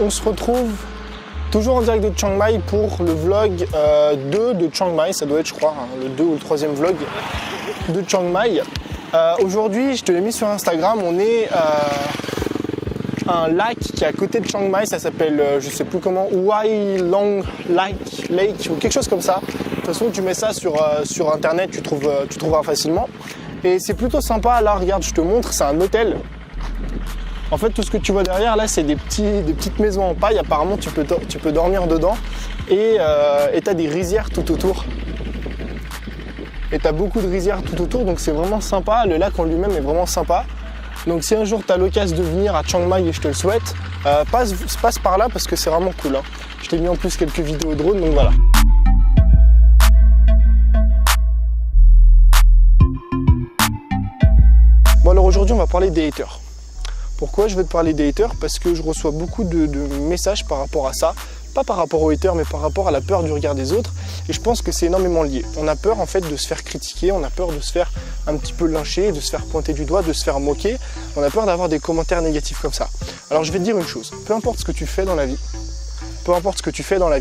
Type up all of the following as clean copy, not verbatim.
on se retrouve toujours en direct de Chiang Mai pour le vlog 2 de Chiang Mai, ça doit être je crois le 2 ou le 3e vlog de Chiang Mai. Aujourd'hui, je te l'ai mis sur Instagram, on est un lac qui est à côté de Chiang Mai, ça s'appelle, je sais plus comment, Huai Long Lake ou quelque chose comme ça. De toute façon, tu mets ça sur internet, tu trouveras facilement. Et c'est plutôt sympa, là regarde, je te montre, c'est un hôtel. En fait, tout ce que tu vois derrière, là, c'est des petites maisons en paille. Apparemment, tu peux dormir dedans. Et tu as des rizières tout autour. Et tu as beaucoup de rizières tout autour, donc c'est vraiment sympa. Le lac en lui-même est vraiment sympa. Donc si un jour tu as l'occasion de venir à Chiang Mai, et je te le souhaite, passe par là parce que c'est vraiment cool. Hein. Je t'ai mis en plus quelques vidéos drone, donc voilà. Bon alors aujourd'hui, on va parler des haters. Pourquoi je vais te parler des haters? Parce que je reçois beaucoup de messages par rapport à ça. Pas par rapport aux haters, mais par rapport à la peur du regard des autres. Et je pense que c'est énormément lié. On a peur en fait de se faire critiquer, on a peur de se faire un petit peu lyncher, de se faire pointer du doigt, de se faire moquer. On a peur d'avoir des commentaires négatifs comme ça. Alors je vais te dire une chose, peu importe ce que tu fais dans la vie,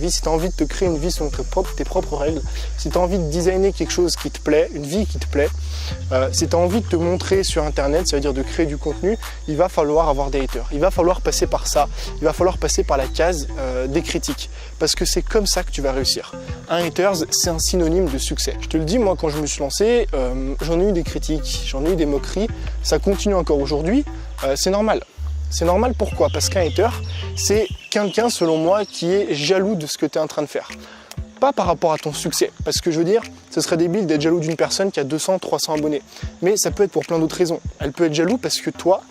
si tu as envie de te créer une vie selon tes propres règles, si tu as envie de designer quelque chose qui te plaît, une vie qui te plaît, si tu as envie de te montrer sur internet, ça veut dire de créer du contenu, il va falloir avoir des haters. Il va falloir passer par ça, il va falloir passer par la case des critiques. Parce que c'est comme ça que tu vas réussir. Un haters, c'est un synonyme de succès. Je te le dis, moi quand je me suis lancé, j'en ai eu des critiques, j'en ai eu des moqueries, ça continue encore aujourd'hui, c'est normal. C'est normal, pourquoi? Parce qu'un hater, c'est quelqu'un, selon moi, qui est jaloux de ce que tu es en train de faire. Pas par rapport à ton succès, parce que je veux dire, ce serait débile d'être jaloux d'une personne qui a 200, 300 abonnés. Mais ça peut être pour plein d'autres raisons. Elle peut être jaloux parce que toi,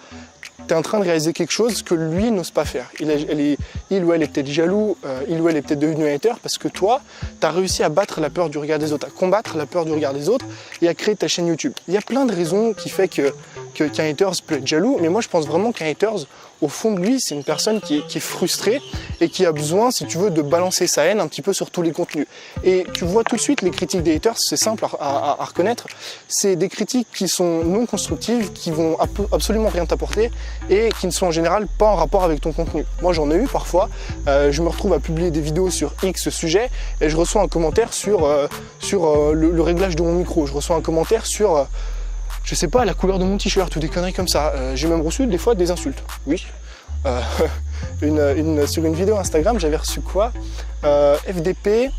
tu es en train de réaliser quelque chose que lui n'ose pas faire. Il ou elle est peut-être jaloux, il ou elle est peut-être devenu un hater parce que toi, tu as réussi à battre la peur du regard des autres, à combattre la peur du regard des autres et à créer ta chaîne YouTube. Il y a plein de raisons qui fait qu'un hater peut être jaloux, mais moi je pense vraiment qu'un hater, au fond de lui, c'est une personne qui est frustrée et qui a besoin, si tu veux, de balancer sa haine un petit peu sur tous les contenus. Et tu vois tout de suite les critiques des haters, c'est simple à reconnaître, c'est des critiques qui sont non constructives, qui vont absolument rien t'apporter et qui ne sont en général pas en rapport avec ton contenu. Moi j'en ai eu parfois, je me retrouve à publier des vidéos sur X sujet et je reçois un commentaire sur le réglage de mon micro, je reçois un commentaire sur... je sais pas, la couleur de mon t-shirt ou des conneries comme ça. J'ai même reçu des fois des insultes. Oui. Sur une vidéo Instagram, j'avais reçu quoi? FDP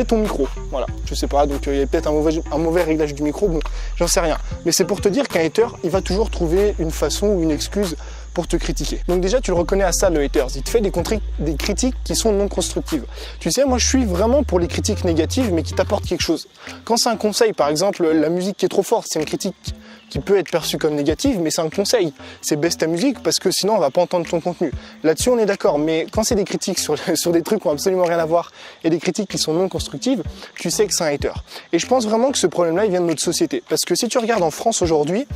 ton micro. Voilà, je sais pas, donc il y a peut-être un mauvais réglage du micro, bon, j'en sais rien. Mais c'est pour te dire qu'un hater, il va toujours trouver une façon ou une excuse pour te critiquer. Donc déjà, tu le reconnais à ça, le haters. Il te fait des critiques qui sont non constructives. Tu sais, moi, je suis vraiment pour les critiques négatives, mais qui t'apportent quelque chose. Quand c'est un conseil, par exemple, la musique qui est trop forte, c'est une critique qui peut être perçue comme négative, mais c'est un conseil. C'est baisse ta musique, parce que sinon, on va pas entendre ton contenu. Là-dessus, on est d'accord, mais quand c'est des critiques sur des trucs qui n'ont absolument rien à voir, et des critiques qui sont non constructives, tu sais que c'est un hater. Et je pense vraiment que ce problème-là, il vient de notre société. Parce que si tu regardes en France aujourd'hui,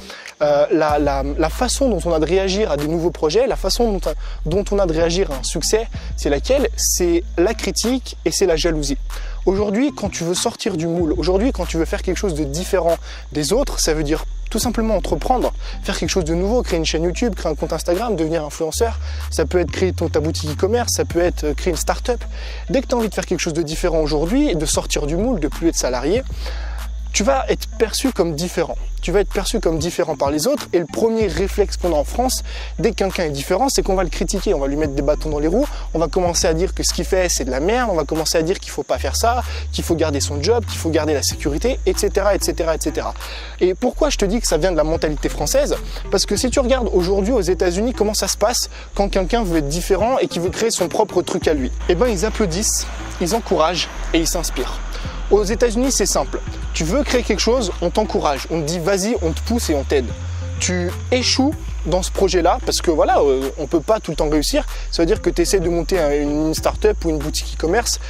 la façon dont on a de réagir à des nouveaux projets, la façon dont on a de réagir à un succès, c'est laquelle? C'est la critique et c'est la jalousie. Aujourd'hui, quand tu veux sortir du moule, aujourd'hui, quand tu veux faire quelque chose de différent des autres, ça veut dire tout simplement entreprendre, faire quelque chose de nouveau, créer une chaîne YouTube, créer un compte Instagram, devenir influenceur. Ça peut être créer ta boutique e-commerce, ça peut être créer une start-up. Dès que tu as envie de faire quelque chose de différent aujourd'hui, de sortir du moule, de plus être salarié, tu vas être perçu comme différent. Tu vas être perçu comme différent par les autres et le premier réflexe qu'on a en France, dès que quelqu'un est différent, c'est qu'on va le critiquer, on va lui mettre des bâtons dans les roues, on va commencer à dire que ce qu'il fait c'est de la merde, on va commencer à dire qu'il faut pas faire ça, qu'il faut garder son job, qu'il faut garder la sécurité, etc., etc., etc. Et pourquoi je te dis que ça vient de la mentalité française? Parce que si tu regardes aujourd'hui aux États-Unis comment ça se passe quand quelqu'un veut être différent et qui veut créer son propre truc à lui, eh ben ils applaudissent, ils encouragent et ils s'inspirent. Aux États-Unis, c'est simple. Tu veux créer quelque chose, on t'encourage, on te dit vas-y, on te pousse et on t'aide. Tu échoues dans ce projet-là parce que voilà, on peut pas tout le temps réussir. Ça veut dire que tu essaies de monter une start-up ou une boutique e-commerce,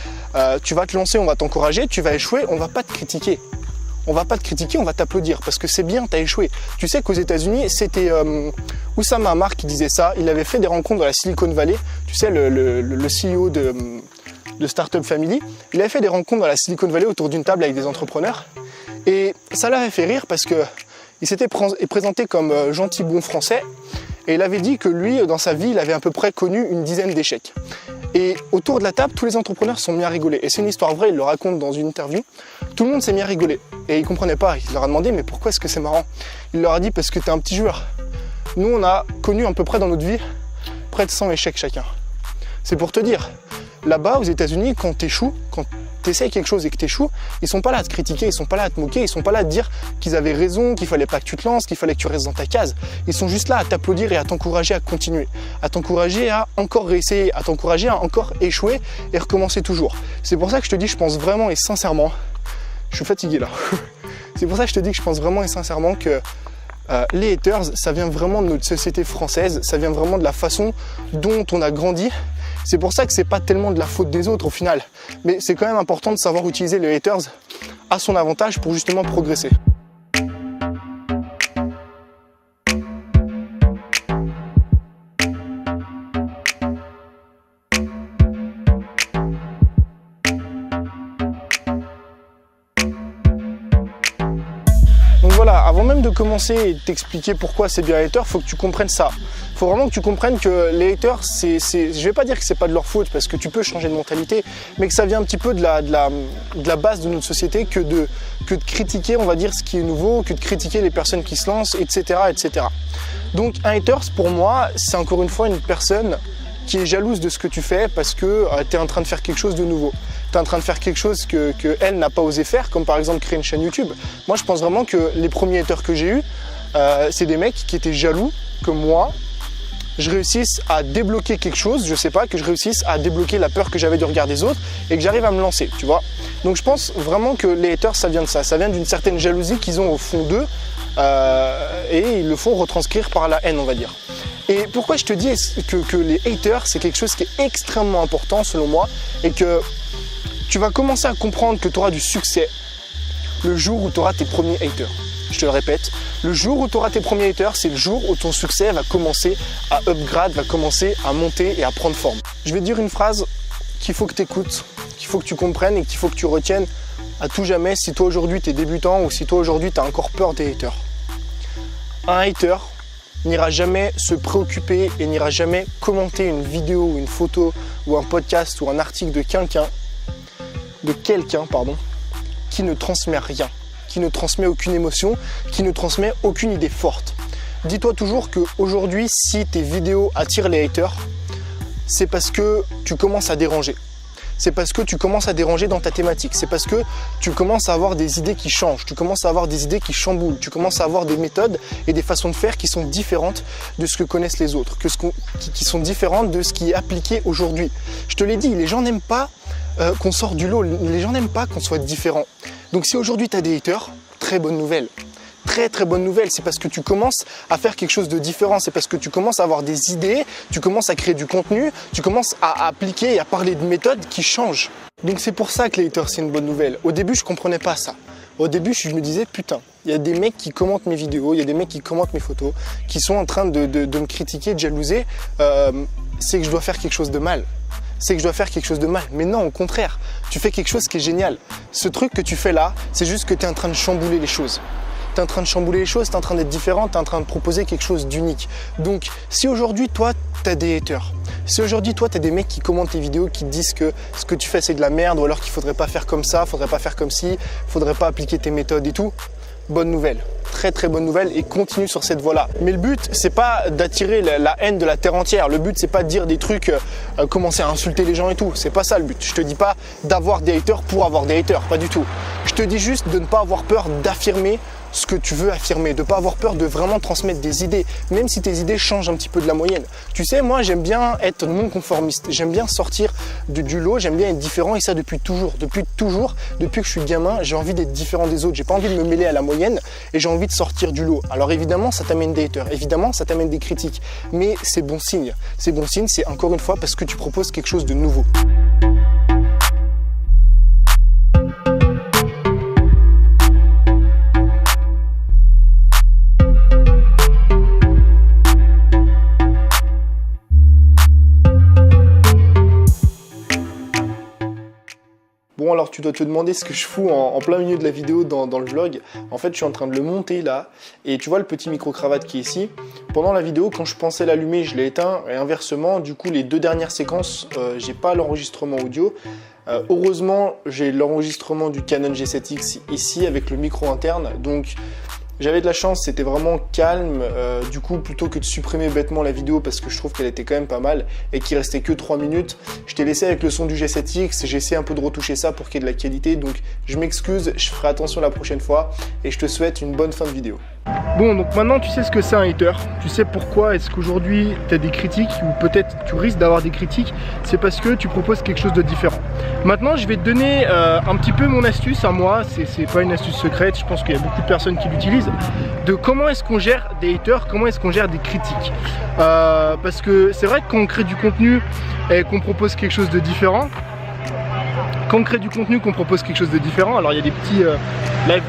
tu vas te lancer, on va t'encourager, tu vas échouer, on va pas te critiquer. On va pas te critiquer, on va t'applaudir parce que c'est bien, tu as échoué. Tu sais qu'aux États-Unis, c'était Oussama Ammar qui disait ça. Il avait fait des rencontres dans la Silicon Valley. Tu sais, le CEO de Startup Family, il avait fait des rencontres dans la Silicon Valley autour d'une table avec des entrepreneurs et ça l'avait fait rire parce que il s'était présenté comme gentil bon français Et il avait dit que lui, dans sa vie, il avait à peu près connu une dizaine d'échecs. Et autour de la table, tous les entrepreneurs se sont mis à rigoler. Et c'est une histoire vraie, il le raconte dans une interview. Tout le monde s'est mis à rigoler. Et ils ne comprenaient pas. Il leur a demandé, mais pourquoi est-ce que c'est marrant? Il leur a dit, parce que tu es un petit joueur. Nous, on a connu à peu près dans notre vie près de 100 échecs chacun. C'est pour te dire, là-bas, aux États-Unis, quand tu échoues, quand tu essayes quelque chose et que tu échoues, ils sont pas là à te critiquer, ils sont pas là à te moquer, ils sont pas là à te dire qu'ils avaient raison, qu'il fallait pas que tu te lances, qu'il fallait que tu restes dans ta case. Ils sont juste là à t'applaudir et à t'encourager à continuer, à t'encourager à encore réessayer, à t'encourager à encore échouer et recommencer toujours. C'est pour ça que je te dis, je pense vraiment et sincèrement, je suis fatigué là. C'est pour ça que je te dis que je pense vraiment et sincèrement que les haters, ça vient vraiment de notre société française, ça vient vraiment de la façon dont on a grandi. C'est pour ça que c'est pas tellement de la faute des autres au final. Mais c'est quand même important de savoir utiliser les haters à son avantage pour justement progresser. Donc voilà, avant même de commencer et de t'expliquer pourquoi c'est bien hater, faut que tu comprennes ça. Faut vraiment que tu comprennes que les haters, je vais pas dire que c'est pas de leur faute parce que tu peux changer de mentalité, mais que ça vient un petit peu de la base de notre société que de critiquer, on va dire, ce qui est nouveau, que de critiquer les personnes qui se lancent, etc., etc. Donc un haters, pour moi, c'est encore une fois une personne qui est jalouse de ce que tu fais parce que tu es en train de faire quelque chose de nouveau. Tu es en train de faire quelque chose que elle n'a pas osé faire, comme par exemple créer une chaîne YouTube. Moi, je pense vraiment que les premiers haters que j'ai eus, c'est des mecs qui étaient jaloux que moi, je réussisse à débloquer quelque chose, je sais pas, que je réussisse à débloquer la peur que j'avais du regard des autres et que j'arrive à me lancer, tu vois. Donc je pense vraiment que les haters, ça vient de ça vient d'une certaine jalousie qu'ils ont au fond d'eux et ils le font retranscrire par la haine, on va dire. Et pourquoi je te dis que les haters, c'est quelque chose qui est extrêmement important selon moi et que tu vas commencer à comprendre que tu auras du succès le jour où tu auras tes premiers haters. Je te le répète, le jour où tu auras tes premiers haters, c'est le jour où ton succès va commencer à upgrade, va commencer à monter et à prendre forme. Je vais te dire une phrase qu'il faut que tu écoutes, qu'il faut que tu comprennes et qu'il faut que tu retiennes à tout jamais si toi aujourd'hui tu es débutant ou si toi aujourd'hui tu as encore peur des haters. Un hater n'ira jamais se préoccuper et n'ira jamais commenter une vidéo ou une photo ou un podcast ou un article de quelqu'un qui ne transmet rien, qui ne transmet aucune émotion, qui ne transmet aucune idée forte. Dis-toi toujours qu'aujourd'hui, si tes vidéos attirent les haters, c'est parce que tu commences à déranger. C'est parce que tu commences à déranger dans ta thématique. C'est parce que tu commences à avoir des idées qui changent. Tu commences à avoir des idées qui chamboulent. Tu commences à avoir des méthodes et des façons de faire qui sont différentes de ce que connaissent les autres, qui sont différentes de ce qui est appliqué aujourd'hui. Je te l'ai dit, les gens n'aiment pas qu'on sorte du lot. Les gens n'aiment pas qu'on soit différent. Donc si aujourd'hui tu as des haters, très bonne nouvelle. Très très bonne nouvelle, c'est parce que tu commences à faire quelque chose de différent, c'est parce que tu commences à avoir des idées, tu commences à créer du contenu, tu commences à appliquer et à parler de méthodes qui changent. Donc c'est pour ça que les haters c'est une bonne nouvelle. Au début je comprenais pas ça. Au début je me disais putain, il y a des mecs qui commentent mes vidéos, il y a des mecs qui commentent mes photos, qui sont en train de me critiquer, de jalouser, c'est que je dois faire quelque chose de mal. C'est que je dois faire quelque chose de mal. Mais non, au contraire, tu fais quelque chose qui est génial. Ce truc que tu fais là, c'est juste que tu es en train de chambouler les choses. Tu es en train de chambouler les choses, tu es en train d'être différent, tu es en train de proposer quelque chose d'unique. Donc, si aujourd'hui, toi, tu as des haters, si aujourd'hui, toi, tu as des mecs qui commentent tes vidéos, qui te disent que ce que tu fais, c'est de la merde, ou alors qu'il faudrait pas faire comme ça, faudrait pas faire comme ci, faudrait pas appliquer tes méthodes et tout, bonne nouvelle. Très très bonne nouvelle et continue sur cette voie-là. Mais le but, c'est pas d'attirer la haine de la terre entière. Le but, c'est pas de dire des trucs, commencer à insulter les gens et tout. C'est pas ça le but. Je te dis pas d'avoir des haters pour avoir des haters, pas du tout. Je te dis juste de ne pas avoir peur d'affirmer ce que tu veux affirmer, de ne pas avoir peur de vraiment transmettre des idées, même si tes idées changent un petit peu de la moyenne. Tu sais, moi j'aime bien être non conformiste, j'aime bien sortir du lot, j'aime bien être différent et ça depuis toujours, depuis que je suis gamin, j'ai envie d'être différent des autres, j'ai pas envie de me mêler à la moyenne et j'ai envie de sortir du lot. Alors évidemment ça t'amène des haters, évidemment ça t'amène des critiques, mais c'est bon signe, c'est encore une fois parce que tu proposes quelque chose de nouveau. Bon, alors tu dois te demander ce que je fous en plein milieu de la vidéo dans le vlog. En fait, je suis en train de le monter là, et tu vois le petit micro-cravate qui est ici. Pendant la vidéo, quand je pensais l'allumer, je l'ai éteint, et inversement, du coup, les 2 dernières séquences, j'ai pas l'enregistrement audio. Heureusement, j'ai l'enregistrement du Canon G7X ici avec le micro interne, donc j'avais de la chance, c'était vraiment calme. Du coup, plutôt que de supprimer bêtement la vidéo parce que je trouve qu'elle était quand même pas mal et qu'il restait que 3 minutes, je t'ai laissé avec le son du G7X. J'ai essayé un peu de retoucher ça pour qu'il y ait de la qualité, donc je m'excuse, je ferai attention la prochaine fois et je te souhaite une bonne fin de vidéo. Bon, donc maintenant tu sais ce que c'est un hater, tu sais pourquoi est-ce qu'aujourd'hui tu as des critiques ou peut-être tu risques d'avoir des critiques, c'est parce que tu proposes quelque chose de différent. Maintenant je vais te donner un petit peu mon astuce à moi, c'est pas une astuce secrète, je pense qu'il y a beaucoup de personnes qui l'utilisent, de comment est-ce qu'on gère des haters, comment est-ce qu'on gère des critiques. Parce que c'est vrai que quand on crée du contenu et qu'on propose quelque chose de différent, alors il y a des petits live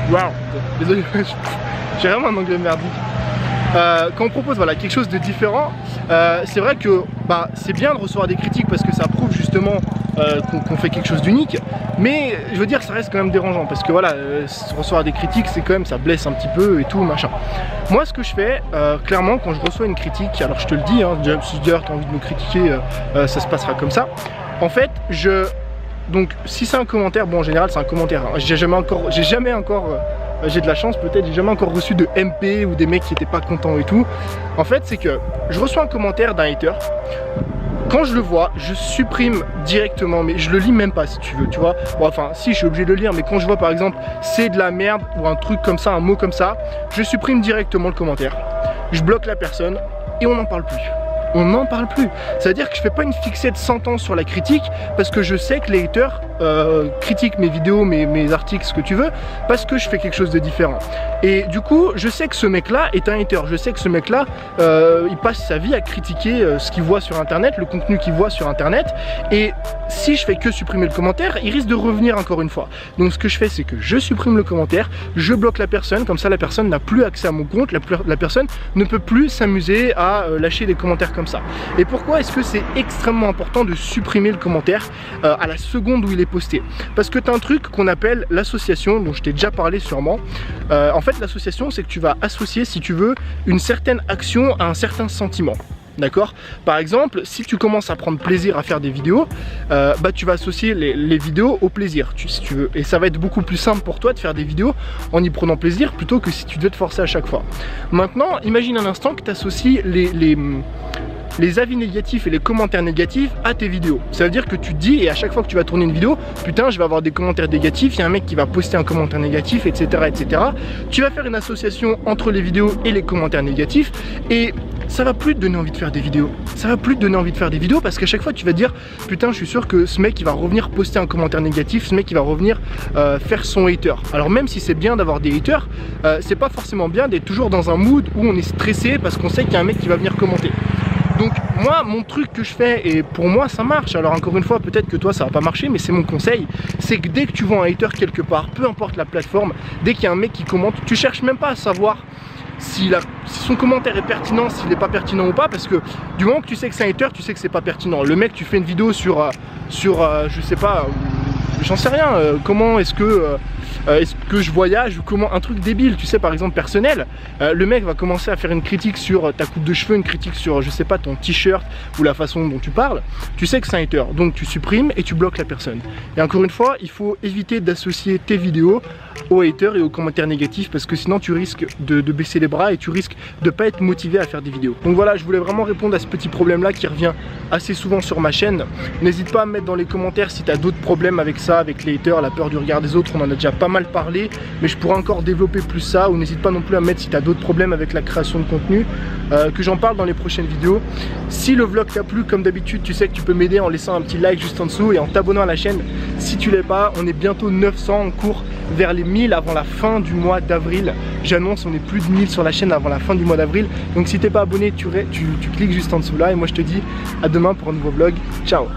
ground, désolé, j'ai vraiment un anglais merdique. Quand on propose voilà, quelque chose de différent, c'est vrai que c'est bien de recevoir des critiques parce que ça prouve justement qu'on fait quelque chose d'unique, mais je veux dire ça reste quand même dérangeant parce que voilà, recevoir des critiques c'est quand même, ça blesse un petit peu et tout machin. Moi ce que je fais, clairement quand je reçois une critique, alors je te le dis, hein, si d'ailleurs tu as envie de me critiquer, ça se passera comme ça. En fait, donc si c'est un commentaire, bon en général c'est un commentaire, hein. J'ai de la chance peut-être, j'ai jamais encore reçu de MP ou des mecs qui étaient pas contents et tout. En fait c'est que je reçois un commentaire d'un hater, quand je le vois, je supprime directement, mais je le lis même pas si tu veux, tu vois. Bon, enfin si, je suis obligé de le lire, mais quand je vois par exemple c'est de la merde ou un truc comme ça, un mot comme ça, je supprime directement le commentaire, je bloque la personne et on n'en parle plus. On n'en parle plus. Ça veut dire que je fais pas une fixette 100 ans sur la critique parce que je sais que les haters critiquent mes vidéos, mes articles, ce que tu veux, parce que je fais quelque chose de différent. Et du coup, je sais que ce mec-là est un hater. Je sais que ce mec-là, il passe sa vie à critiquer ce qu'il voit sur Internet, le contenu qu'il voit sur Internet. Et si je fais que supprimer le commentaire, il risque de revenir encore une fois. Donc ce que je fais, c'est que je supprime le commentaire, je bloque la personne, comme ça la personne n'a plus accès à mon compte, la personne ne peut plus s'amuser à lâcher des commentaires comme ça. Et pourquoi est-ce que c'est extrêmement important de supprimer le commentaire à la seconde où il est posté? Parce que tu as un truc qu'on appelle l'association, dont je t'ai déjà parlé sûrement. En fait, l'association, c'est que tu vas associer, si tu veux, une certaine action à un certain sentiment. D'accord? Par exemple, si tu commences à prendre plaisir à faire des vidéos, tu vas associer les vidéos au plaisir, si tu veux. Et ça va être beaucoup plus simple pour toi de faire des vidéos en y prenant plaisir plutôt que si tu devais te forcer à chaque fois. Maintenant, imagine un instant que tu associes les avis négatifs et les commentaires négatifs à tes vidéos. Ça veut dire que tu te dis, et à chaque fois que tu vas tourner une vidéo, putain je vais avoir des commentaires négatifs, il y a un mec qui va poster un commentaire négatif, etc. etc. Tu vas faire une association entre les vidéos et les commentaires négatifs et ça va plus te donner envie de faire des vidéos. Ça va plus te donner envie de faire des vidéos parce qu'à chaque fois tu vas te dire, putain je suis sûr que ce mec il va revenir poster un commentaire négatif, ce mec il va revenir faire son hater. Alors même si c'est bien d'avoir des haters, c'est pas forcément bien d'être toujours dans un mood où on est stressé parce qu'on sait qu'il y a un mec qui va venir commenter. Donc moi, mon truc que je fais, et pour moi ça marche, alors encore une fois peut-être que toi ça va pas marcher, mais c'est mon conseil, c'est que dès que tu vois un hater quelque part, peu importe la plateforme, dès qu'il y a un mec qui commente, tu cherches même pas à savoir si son commentaire est pertinent, s'il n'est pas pertinent ou pas, parce que du moment que tu sais que c'est un hater, tu sais que c'est pas pertinent. Le mec, tu fais une vidéo sur je sais pas, j'en sais rien, comment est-ce que je voyage ou comment, un truc débile, tu sais, par exemple personnel, le mec va commencer à faire une critique sur ta coupe de cheveux, une critique sur, je sais pas, ton t-shirt ou la façon dont tu parles, tu sais que c'est un hater, donc tu supprimes et tu bloques la personne. Et encore une fois, il faut éviter d'associer tes vidéos aux haters et aux commentaires négatifs parce que sinon tu risques de baisser les bras et tu risques de pas être motivé à faire des vidéos. Donc voilà, je voulais vraiment répondre à ce petit problème là qui revient assez souvent sur ma chaîne. N'hésite pas à me mettre dans les commentaires si tu as d'autres problèmes avec ça, avec les haters, la peur du regard des autres, on en a déjà pas mal parlé, mais je pourrais encore développer plus ça, ou n'hésite pas non plus à me mettre si tu as d'autres problèmes avec la création de contenu, que j'en parle dans les prochaines vidéos. Si le vlog t'a plu, comme d'habitude, tu sais que tu peux m'aider en laissant un petit like juste en dessous et en t'abonnant à la chaîne si tu l'es pas. On est bientôt 900, on court vers les 1000 avant la fin du mois d'avril. J'annonce, on est plus de 1000 sur la chaîne avant la fin du mois d'avril. Donc si t'es pas abonné, tu cliques juste en dessous là, et moi je te dis à demain pour un nouveau vlog. Ciao.